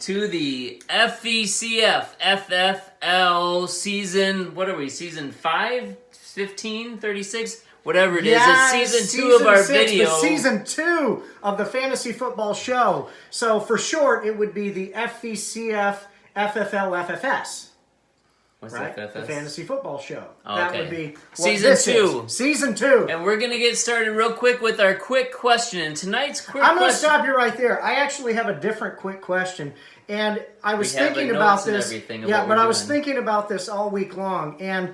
to the FVCFFFL season, what are we, season 5, 15, 36? Whatever it is, it's season 2 of our video. Season 2 of the Fantasy Football Show. So for short, it would be the FVCFFFL-FFS. What's right? FFS? The Fantasy Football Show. Oh, that okay. would be season 2. Season 2. And we're going to get started real quick with our quick question. And tonight's quick I'm question... going to stop you right there. I actually have a different quick question. And I was thinking about this. Yeah, but I was thinking about this all week long. And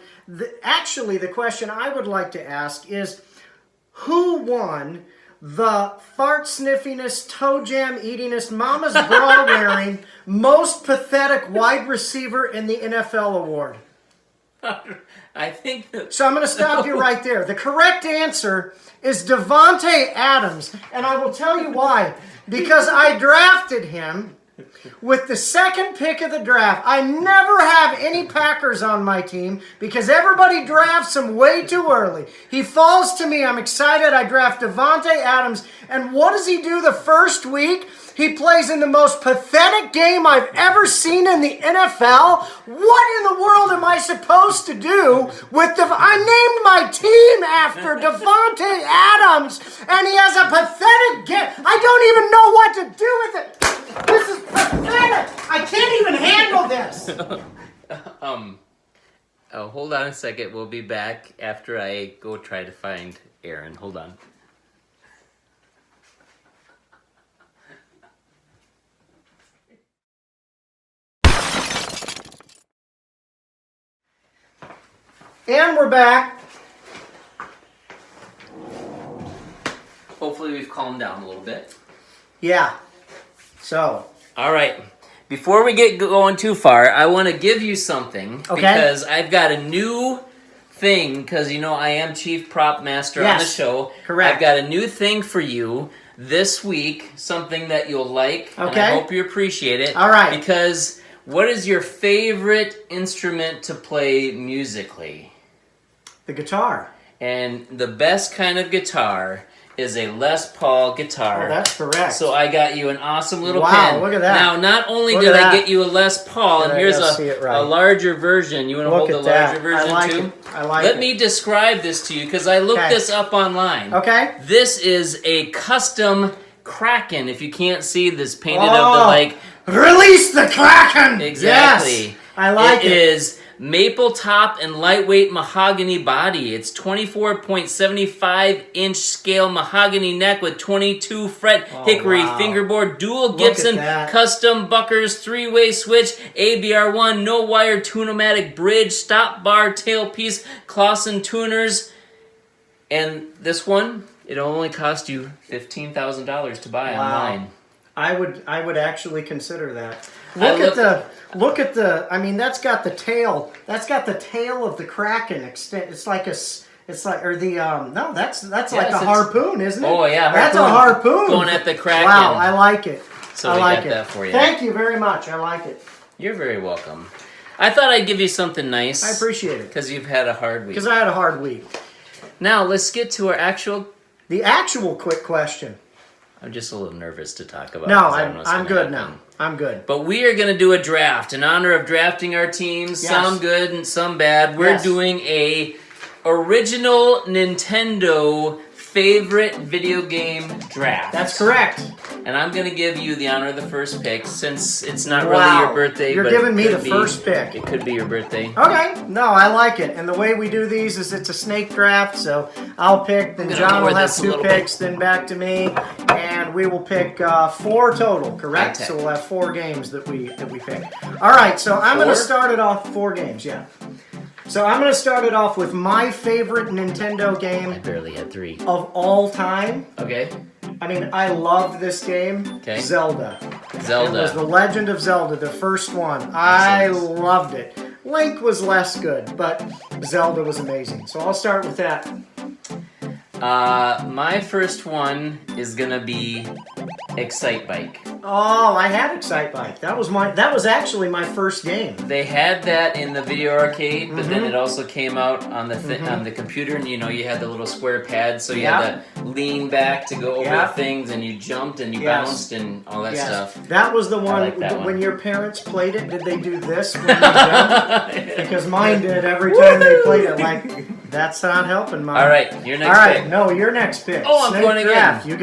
actually, the question I would like to ask is, who won the fart-sniffinest, toe jam eatingest, mama's bra wearing, most pathetic wide receiver in the NFL award? I think that... So I'm going to stop you right there. The correct answer is Davante Adams. And I will tell you why. Because I drafted him with the second pick of the draft. I never have any Packers on my team because everybody drafts him way too early. He falls to me. I'm excited. I draft Davante Adams. And what does he do the first week? He plays in the most pathetic game I've ever seen in the NFL. What in the world am I supposed to do with I named my team after Davante Adams, and he has a pathetic game. I don't even know what to do with it. This is pathetic. I can't even handle this. Oh, hold on a second. We'll be back after I go try to find Aaron. Hold on. And we're back. Hopefully we've calmed down a little bit. Yeah. So. All right. Before we get going too far, I want to give you something. Okay. Because I've got a new thing, because you know I am Chief Prop Master on the show. Correct. I've got a new thing for you this week, something that you'll like, okay. And I hope you appreciate it. All right. Because what is your favorite instrument to play musically? The guitar. And the best kind of guitar is a Les Paul guitar. Oh, that's correct. So I got you an awesome little pen. Wow, look at that. Now, not only did I get you a Les Paul, and here's a larger version. You want to hold the larger version too? I like it. Let me describe this to you, because I looked this up online. Okay. This is a custom Kraken. If you can't see this, painted of the like... Release the Kraken! Exactly. Yes, I like it. It is maple top and lightweight mahogany body. It's 24.75-inch scale mahogany neck with 22 fret hickory fingerboard, dual Gibson custom Buckers 3-way switch, ABR1, no wire tune-o-matic bridge, stop bar tailpiece, Clausen tuners. And this one, it'll only cost you $15,000 to buy online. I would actually consider that. Look at the. I mean, that's got the tail. That's got the tail of the Kraken extent. It's like that's like a harpoon, isn't it? Oh yeah, that's a harpoon going at the Kraken. Wow, I like it. So I like got that for you. Thank you very much. I like it. You're very welcome. I thought I'd give you something nice. I appreciate it. Because you've had a hard week. Because I had a hard week. Now let's get to our the actual quick question. I'm just a little nervous to talk about. No, I'm good now. I'm good. But we are going to do a draft in honor of drafting our teams. Yes. Some good and some bad. We're doing a original Nintendo favorite video game draft. That's correct. And I'm going to give you the honor of the first pick, since it's not really your birthday. You're giving me the first pick. It could be your birthday. Okay. No, I like it. And the way we do these is it's a snake draft, so I'll pick, then John will have 2 picks, then back to me, and we will pick 4 total, correct? So we'll have 4 games that we pick. All right, so I'm going to start it off 4 games, yeah. So I'm going to start it off with my favorite Nintendo game. I barely had 3. Of all time. Okay. I mean, I loved this game. Okay. Zelda. Zelda. It was The Legend of Zelda, the first one. I loved it. Link was less good, but Zelda was amazing. So I'll start with that. My first one is going to be Excite Bike. Oh, I had Excitebike. That was actually my first game. They had that in the video arcade, but then it also came out on the computer, and you had the little square pad, so you had to lean back to go over things, and you jumped and you bounced and all that stuff. That was the one, when your parents played it, did they do this when you jumped? Because mine did every time they played it. Like, that's not helping mine. All right, your next pick. No, your next pick. Oh, I'm going again. You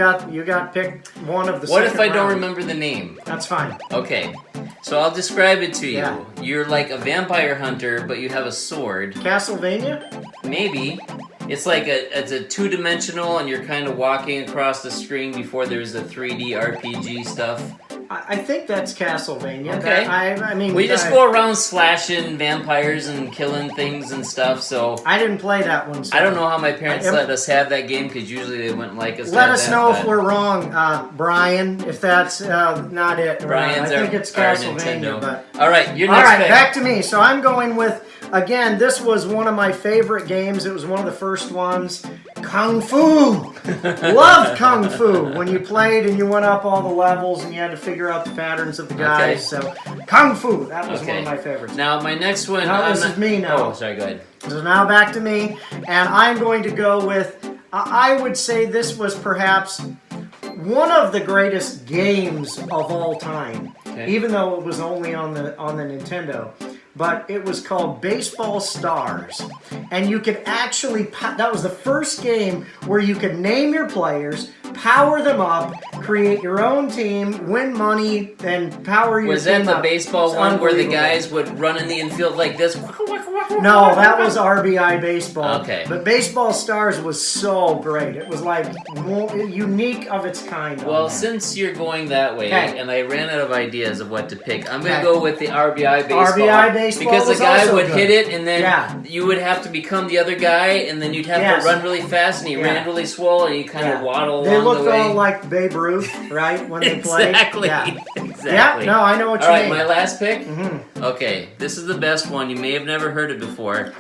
got picked one of the What if I don't remember the name? That's fine. Okay, so I'll describe it to you. Yeah. You're like a vampire hunter, but you have a sword. Castlevania? Maybe. It's like it's a two-dimensional, and you're kind of walking across the screen before there's the 3D RPG stuff. I think that's Castlevania. Okay. I mean, we just go around slashing vampires and killing things and stuff, so... I didn't play that one. So I don't know how my parents let us have that game, because usually they wouldn't like us to Let have us that, know if we're wrong, Brian, if that's not it. Brian's I think it's Castlevania. Nintendo. But... All right, your next pick. Back to me. So I'm going with, again, this was one of my favorite games. It was one of the first ones. Kung Fu! Loved Kung Fu when you played and you went up all the levels and you had to figure out the patterns of the guys. So, Kung Fu, that was one of my favorites. Now, my next one... Now this is me now. Oh, sorry, go ahead. So now back to me, and I'm going to go with, I would say this was perhaps one of the greatest games of all time, even though it was only on the Nintendo. But it was called Baseball Stars. And you could actually, that was the first game where you could name your players, power them up, create your own team, win money, and power your team up. Was that the baseball one where the guys would run in the infield like this? No, that was RBI Baseball. Okay. But Baseball Stars was so great. It was like unique of its kind. Well, since you're going that way, and I ran out of ideas of what to pick, I'm going to go with the RBI Baseball. RBI Baseball because the guy would good. hit it, and then you would have to become the other guy, and then you'd have to run really fast, and he ran really swole, and you kind of waddle along the way. They looked all like Babe Ruth, right, when they played? Exactly. Yeah, no, I know what you mean. All right, my last pick? Okay, this is the best one. You may have never heard it before.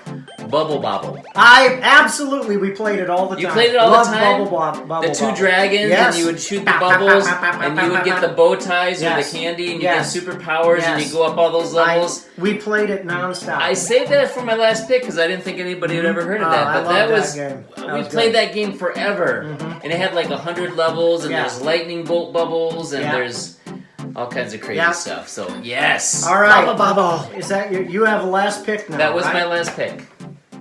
Bubble Bobble. We played it all the time. You played it all the time? Bubble the two dragons, and you would shoot the bubbles, and you would get the bow ties or the candy, and you get superpowers, and you go up all those levels. We played it nonstop. I saved that for my last pick because I didn't think anybody had ever heard of that. But that was we played that game forever, and it had like 100 levels, and there's lightning bolt bubbles, and there's all kinds of crazy stuff. So yes. All right, Bubble. Is that you have a last pick now? That was my last pick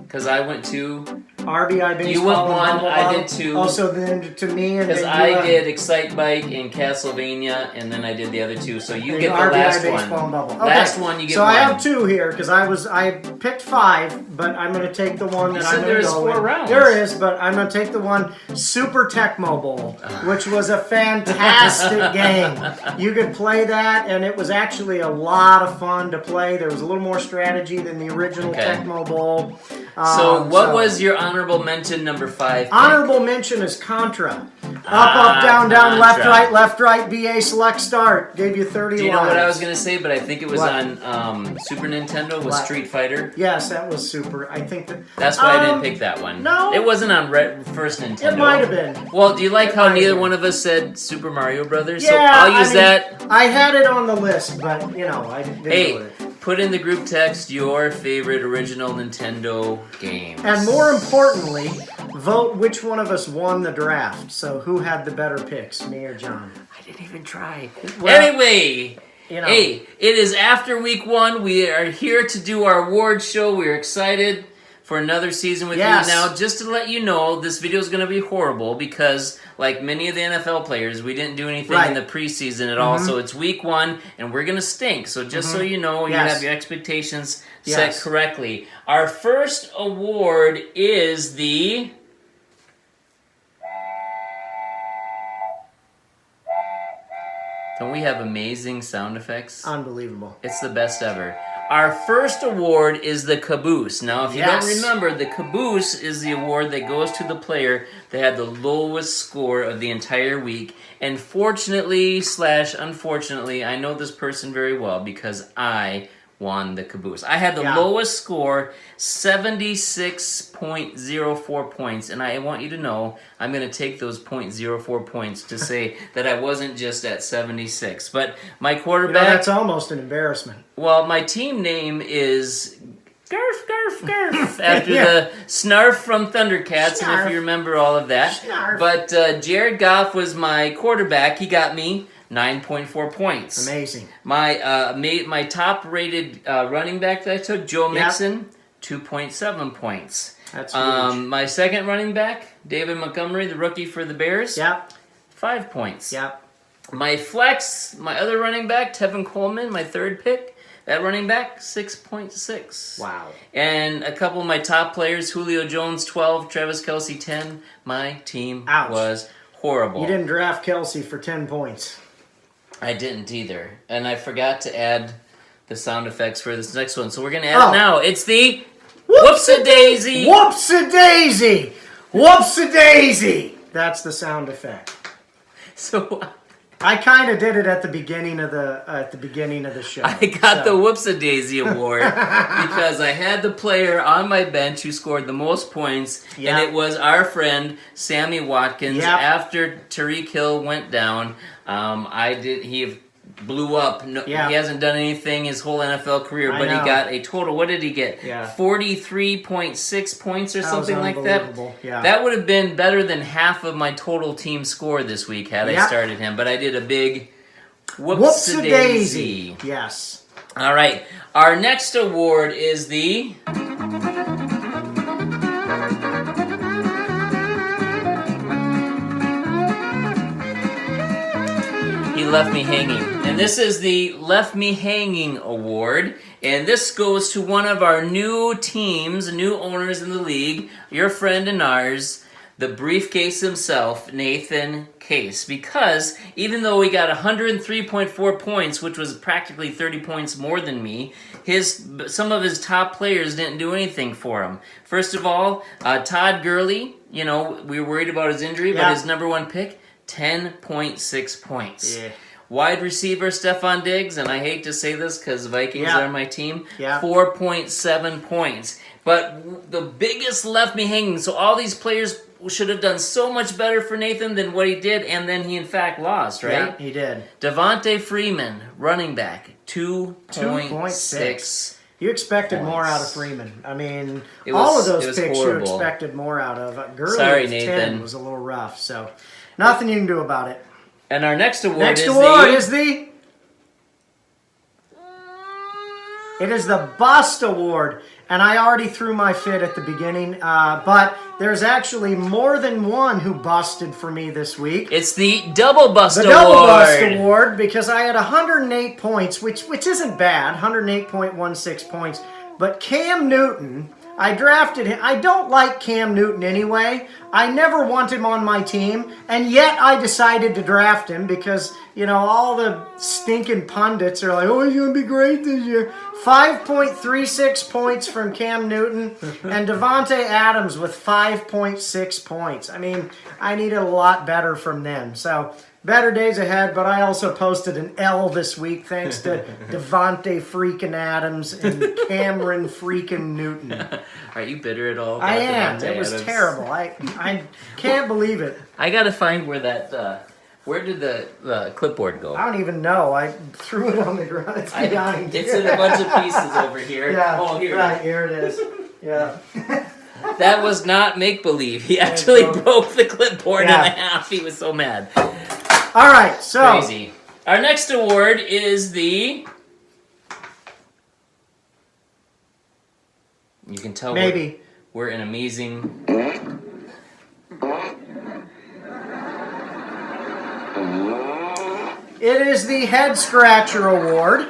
because I went to RBI Baseball. You went one, I did two. Oh, so then to me and because I did Excitebike and Castlevania, and then I did the other two. So you get the last one. Last one, you get one. So I have two here because I picked 5, but I'm going to take the one that I'm going to go with. 4 rounds. There is, but I'm going to take the one Super Tecmo Bowl, which was a fantastic game. You could play that, and it was actually a lot of fun to play. There was a little more strategy than the original Tecmo Bowl. So what was your honorable mention number 5 pick? Honorable mention is Contra. Up, down, left, right, BA, select, start. Gave you 30 Do you know lives. what I was going to say, but I think it was on Super Nintendo with Street Fighter? Yes, that was super. I think that's why I didn't pick that one. No. It wasn't on first Nintendo. It might have been. Well, do you like how neither one of us said Super Mario Brothers? Yeah, so I'll use that. I had it on the list, but, I didn't do it. Put in the group text your favorite original Nintendo games. And more importantly, vote which one of us won the draft. So who had the better picks, me or John? I didn't even try. Well, anyway, hey, it is after week 1. We are here to do our awards show. We're excited for another season with you. Now, just to let you know, this video is going to be horrible because, like many of the NFL players, we didn't do anything in the preseason at all. So it's week 1, and we're going to stink. So just so you know, you have your expectations set correctly. Our first award is the... Don't we have amazing sound effects? Unbelievable. It's the best ever. Our first award is the Caboose. Now, if you don't remember, the Caboose is the award that goes to the player that had the lowest score of the entire week. And fortunately / unfortunately, I know this person very well because I won the caboose. I had the lowest score, 76.04 points, and I want you to know I'm going to take those 0.04 points to say that I wasn't just at 76. But my quarterback... that's almost an embarrassment. Well, my team name is... Garf, garf, garf, after the Snarf from Thundercats, and if you remember all of that. Snarf. But Jared Goff was my quarterback. He got me 9.4 points. Amazing. My top-rated running back that I took, Joe Mixon, 2.7 points. That's huge. My second running back, David Montgomery, the rookie for the Bears, 5 points. My flex, my other running back, Tevin Coleman, my third pick, that running back, 6.6. Wow. And a couple of my top players, Julio Jones, 12, Travis Kelce, 10. My team was horrible. You didn't draft Kelce for 10 points. I didn't either. And I forgot to add the sound effects for this next one. So we're going to add it now. It's the Whoops-a-daisy. Whoops-a-daisy. Whoops-a-daisy. That's the sound effect. So... I kind of did it at the beginning of the show. I got the Whoops-a-Daisy award because I had the player on my bench who scored the most points, and it was our friend Sammy Watkins. After Tyreek Hill went down, he blew up. He hasn't done anything his whole NFL career, but he got a total. What did he get? 43.6 points or something like that. That would have been better than half of my total team score this week had I started him. But I did a big whoops-a-daisy. Yes. All right. Our next award is the... He left me hanging. And this is the Left Me Hanging Award. And this goes to one of our new teams, new owners in the league, your friend and ours, the briefcase himself, Nathan Case. Because even though he got 103.4 points, which was practically 30 points more than me, some of his top players didn't do anything for him. First of all, Todd Gurley, we were worried about his injury, but his number one pick, 10.6 points. Wide receiver Stephon Diggs, and I hate to say this because Vikings are my team, 4.7 points. But the biggest left me hanging, so all these players should have done so much better for Nathan than what he did, and then he in fact lost, right? Yeah, he did. Devontae Freeman, running back, 2.6. You expected more out of Freeman. I mean, all of those picks horrible. You expected more out of. Gurley with 10 was a little rough, so nothing you can do about it. And our next award is the... It is the Bust Award. And I already threw my fit at the beginning, but there's actually more than one who busted for me this week. It's the Double Bust Award. The Double Bust Award, because I had 108 points, which isn't bad, 108.16 points. But Cam Newton, I drafted him. I don't like Cam Newton anyway. I never want him on my team, and yet I decided to draft him because, all the stinking pundits are like, oh, he's going to be great this year. 5.36 points from Cam Newton and Devontae Adams with 5.6 points. I mean, I needed a lot better from them. So, better days ahead, but I also posted an L this week thanks to Devontae freaking Adams and Cameron freaking Newton. Are you bitter at all? I am. It was terrible. I can't believe it. I got to find where that... where did the clipboard go? I don't even know. I threw it on the ground. It's behind. It's in a bunch of pieces over here. Yeah. Oh, here. Right, here it is. Yeah. That was not make-believe. He actually broke the clipboard in half. He was so mad. All right, so... Crazy. Our next award is the... You can tell we're an amazing... It is the Head Scratcher Award,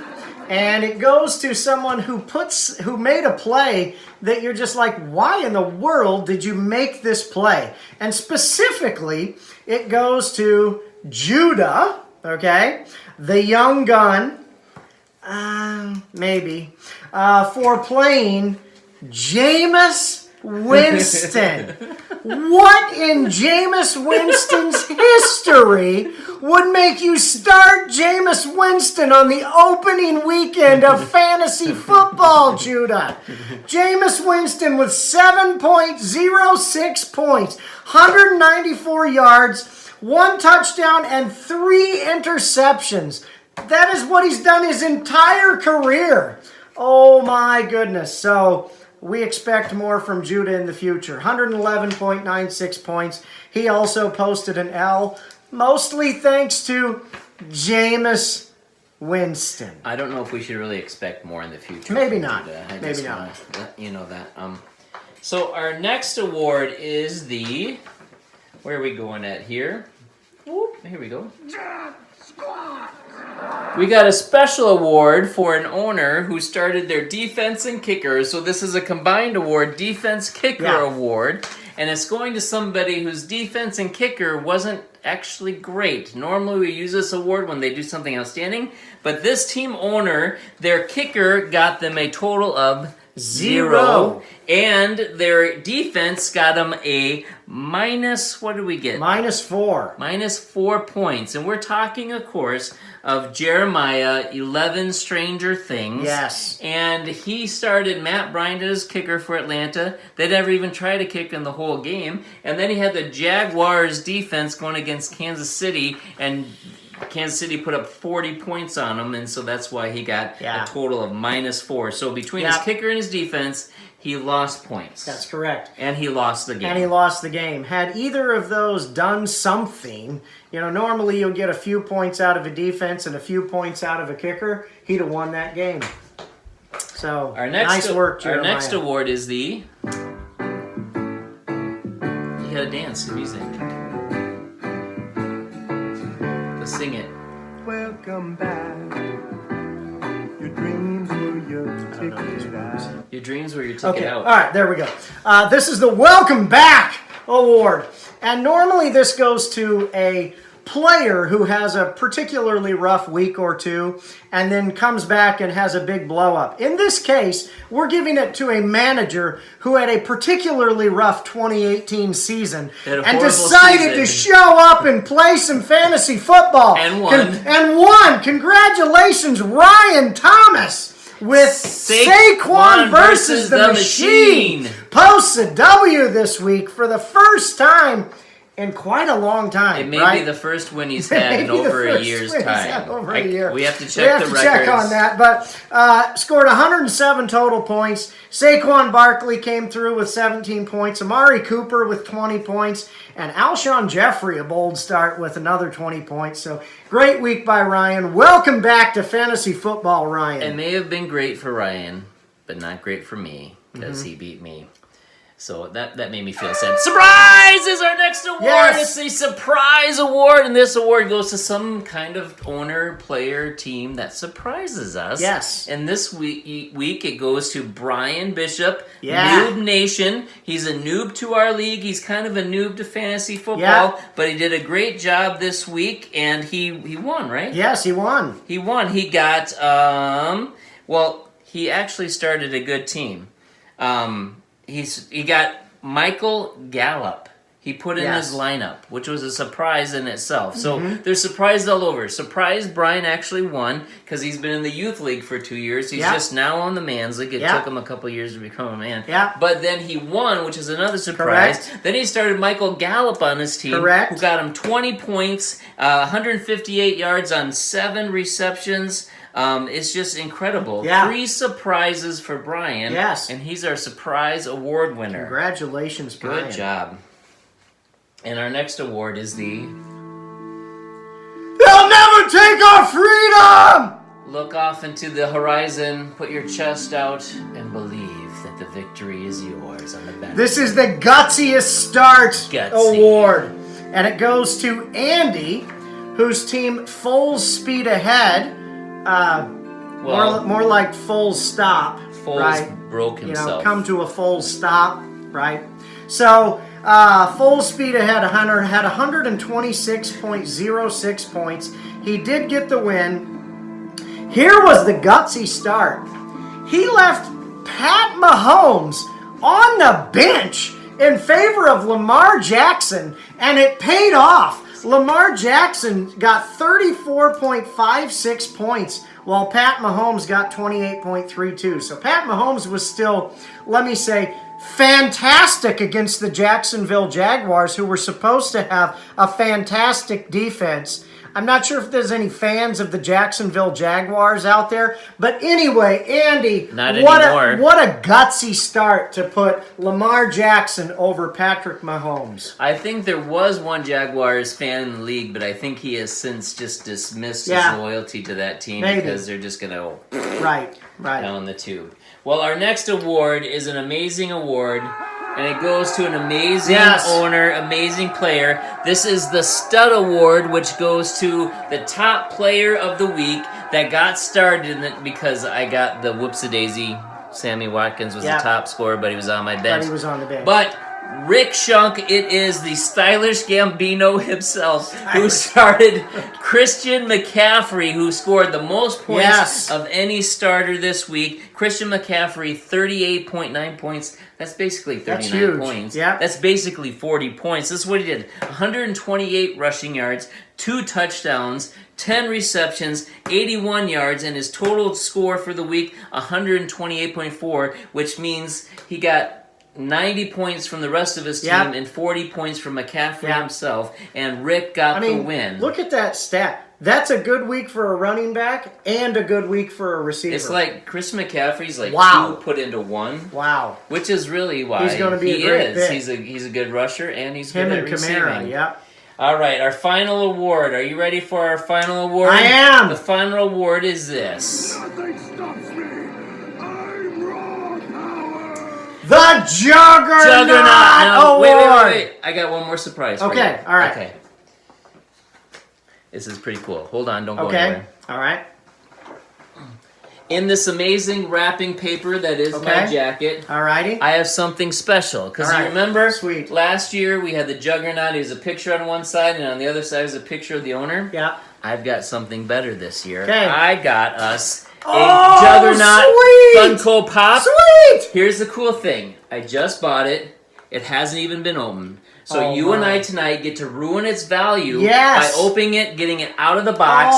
and it goes to someone who made a play that you're just like, why in the world did you make this play? And specifically, it goes to Judah, okay, the young gun, for playing Jameis Winston. What in Jameis Winston's history would make you start Jameis Winston on the opening weekend of fantasy football, Judah? Jameis Winston with 7.06 points, 194 yards, 1 touchdown, and 3 interceptions. That is what he's done his entire career. Oh my goodness. So we expect more from Judah in the future. 111.96 points. He also posted an L, mostly thanks to Jameis Winston. I don't know if we should really expect more in the future. Maybe not. Maybe not. You know that. So our next award is the... Where are we going at here? Whoop, here we go. We got a special award for an owner who started their defense and kicker. So this is a combined award, defense kicker award. And it's going to somebody whose defense and kicker wasn't actually great. Normally we use this award when they do something outstanding. But this team owner, their kicker got them a total of 0. And their defense got them a minus, what did we get? -4. -4 points. And we're talking, of course, of Jeremiah 11 Stranger Things. Yes. And he started Matt Bryant as kicker for Atlanta. They never even tried to kick in the whole game. And then he had the Jaguars defense going against Kansas City, and Kansas City put up 40 points on him, and so that's why he got a total of -4. So between his kicker and his defense, he lost points. That's correct. And he lost the game. Had either of those done something, normally you'll get a few points out of a defense and a few points out of a kicker, he'd have won that game. So, nice work, Jeremiah. Our next award is the... You gotta dance to music. Let's sing it. Welcome back. Your dreams were your ticket out. Your dreams were your ticket out. All right, there we go. This is the Welcome Back Award. And normally this goes to a player who has a particularly rough week or two and then comes back and has a big blow up. In this case, we're giving it to a manager who had a particularly rough 2018 season and decided to show up and play some fantasy football. And won. Congratulations, Ryan Thomas. With Saquon versus the Machine. Posts a W this week for the first time in quite a long time. It may be the first win he's had in over a year's time. We have to check the records. Check on that. But scored 107 total points. Saquon Barkley came through with 17 points. Amari Cooper with 20 points. And Alshon Jeffrey, a bold start with another 20 points. So great week by Ryan. Welcome back to fantasy football, Ryan. It may have been great for Ryan, but not great for me because he beat me. So that made me feel sad. Surprise is our next award. Yes. It's a surprise award, and this award goes to some kind of owner, player, team that surprises us. Yes. And this week it goes to Brian Bishop, Yeah. Noob Nation. He's a noob to our league. He's kind of a noob to fantasy football, but he did a great job this week, and he won, right? Yes, he won. He won. He got, he actually started a good team. He got Michael Gallup. He put in his lineup, which was a surprise in itself. So they're surprised all over. Surprised Brian actually won because he's been in the youth league for 2 years. He's just now on the man's league. It took him a couple years to become a man. Yeah. But then he won, which is another surprise. Correct. Then he started Michael Gallup on his team, who got him 20 points, 158 yards on 7 receptions. It's just incredible. Yeah. 3 surprises for Brian. Yes. And he's our surprise award winner. Congratulations, Brian. Good job. And our next award is the... They'll never take our freedom! Look off into the horizon, put your chest out, and believe that the victory is yours on the back. This is the Gutsiest Start Award. And it goes to Andy, whose team full speed ahead... more like full stop. Foles broke himself. Come to a full stop, right? So, full speed ahead, Hunter had 126.06 points. He did get the win. Here was the gutsy start. He left Pat Mahomes on the bench in favor of Lamar Jackson, and it paid off. Lamar Jackson got 34.56 points, while Pat Mahomes got 28.32. So Pat Mahomes was still, let me say, fantastic against the Jacksonville Jaguars, who were supposed to have a fantastic defense. I'm not sure if there's any fans of the Jacksonville Jaguars out there. But anyway, Andy, what a gutsy start to put Lamar Jackson over Patrick Mahomes. I think there was one Jaguars fan in the league, but I think he has since just dismissed his loyalty to that team because they're just going to down the tube. Well, our next award is an amazing award. And it goes to an amazing owner, amazing player. This is the Stud Award, which goes to the top player of the week that got started in it because I got the whoopsie-daisy. Sammy Watkins was the top scorer, but he was on my bench. But he was on the bench. But Rick Shunk, it is the stylish Gambino himself who started Christian McCaffrey, who scored the most points of any starter this week. Christian McCaffrey, 38.9 points. That's basically 39 points. Yep. That's basically 40 points. This is what he did. 128 rushing yards, 2 touchdowns, 10 receptions, 81 yards, and his total score for the week, 128.4, which means he got 90 points from the rest of his team and 40 points from McCaffrey himself, and Rick got the win. Look at that stat. That's a good week for a running back and a good week for a receiver. It's like Chris McCaffrey's like 2 put into 1. Wow. Which is really why he's going to be a great pick. He's a good rusher, and he's good at receiving. Kamara, yep. All right, our final award. Are you ready for our final award? I am. The final award is this. Nothing stops me. I'm raw power. The Juggernaut No, Award. wait. I got one more surprise for you. Okay, all right. Okay. This is pretty cool. Hold on, don't go anywhere. All right. In this amazing wrapping paper that is my jacket, alrighty, I have something special. Because you remember, Sweet. last year we had the Juggernaut. There's a picture on one side, and on the other side is a picture of the owner. Yeah. I've got something better this year. Okay. I got us a Juggernaut Funko Pop. Sweet! Here's the cool thing. I just bought it. It hasn't even been opened. So you and I tonight get to ruin its value by opening it, getting it out of the box,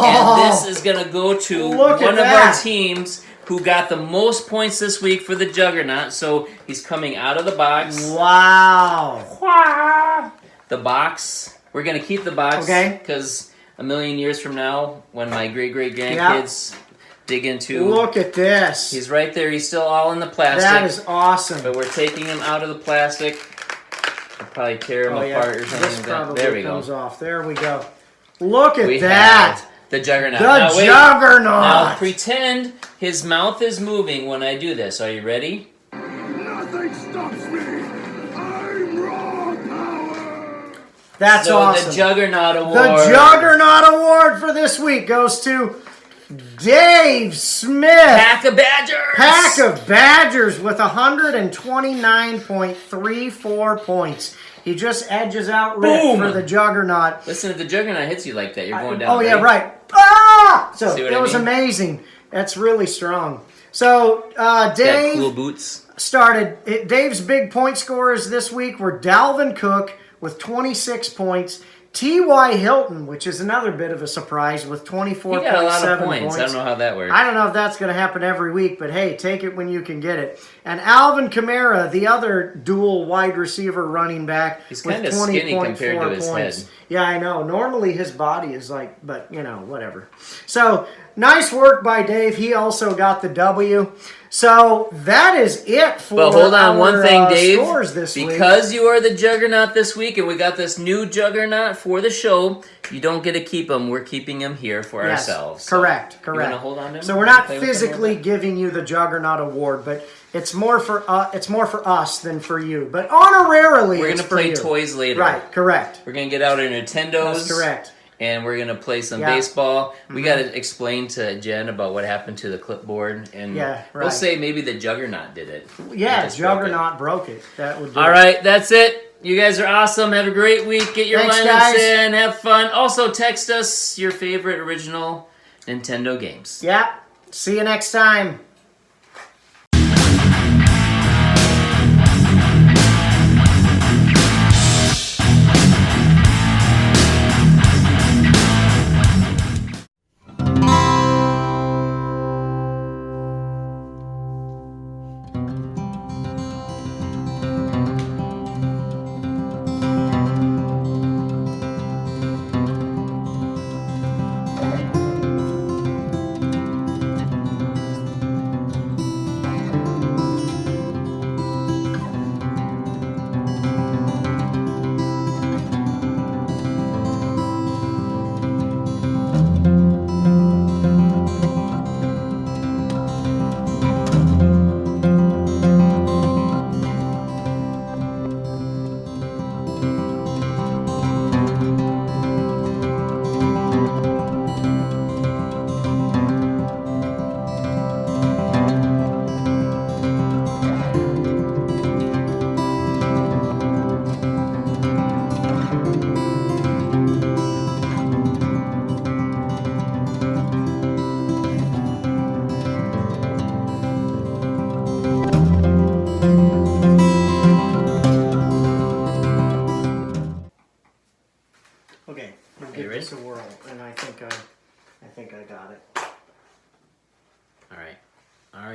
and this is going to go to one of our teams who got the most points this week for the Juggernaut. So he's coming out of the box. Wow. The box. We're going to keep the box because a million years from now, when my great-great-grandkids dig into... Look at this. He's right there. He's still all in the plastic. That is awesome. But we're taking him out of the plastic. I'll probably tear him apart or something like that. There we go. Comes off. There we go. Look at that. The Juggernaut. The Juggernaut. Now pretend his mouth is moving when I do this. Are you ready? Nothing stops me. I'm raw power. That's awesome. The Juggernaut Award. The Juggernaut Award for this week goes to Dave Smith. Pack of Badgers. Pack of Badgers with 129.34 points. He just edges out Rick for the Juggernaut. Listen, if the Juggernaut hits you like that, you're going down. Oh, yeah, right. Ah! So it was amazing. That's really strong. So Dave cool boots. started. Dave's big point scorers this week were Dalvin Cook with 26 points. T.Y. Hilton, which is another bit of a surprise, with 24.7 points. He got a lot of points. I don't know how that works. I don't know if that's going to happen every week, but hey, take it when you can get it. And Alvin Kamara, the other dual wide receiver running back, he's with kind of 20.4 skinny compared to his points. head. Yeah, I know. Normally his body is like, but you know, whatever. So nice work by Dave. He also got the W. So that is it for But hold on, one thing, Dave. Scores this week. Because you are the Juggernaut this week, and we got this new Juggernaut for the show, you don't get to keep him. We're keeping him here for ourselves. So Correct. You want to hold on to him? So we're not physically giving you the Juggernaut Award, but it's more for us than for you. But honorarily, we're going to play toys later. Right. Correct. We're going to get out our Nintendos. That's correct. And we're going to play some baseball. We got to explain to Jen about what happened to the clipboard. And we'll say maybe the Juggernaut did it. Yeah, Juggernaut broke it. That would do All right, that's it. You guys are awesome. Have a great week. Get your lineups in. Have fun. Also, text us your favorite original Nintendo games. Yeah. See you next time.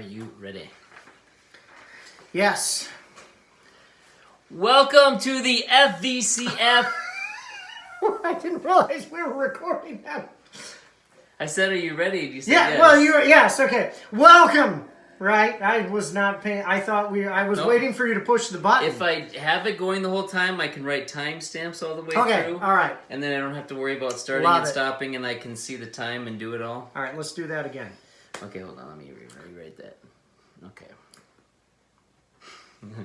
you ready? Yes. Welcome to the FVCF. I didn't realize we were recording that. I said, are you ready? You said Yeah, yes. well, yes, okay. Welcome, right? I was not paying, I was waiting for you to push the button. If I have it going the whole time, I can write timestamps all the way through. All right. And then I don't have to worry about starting and stopping, and I can see the time and do it all. All right, let's do that again. Okay, hold on. Let me rewrite that. Okay.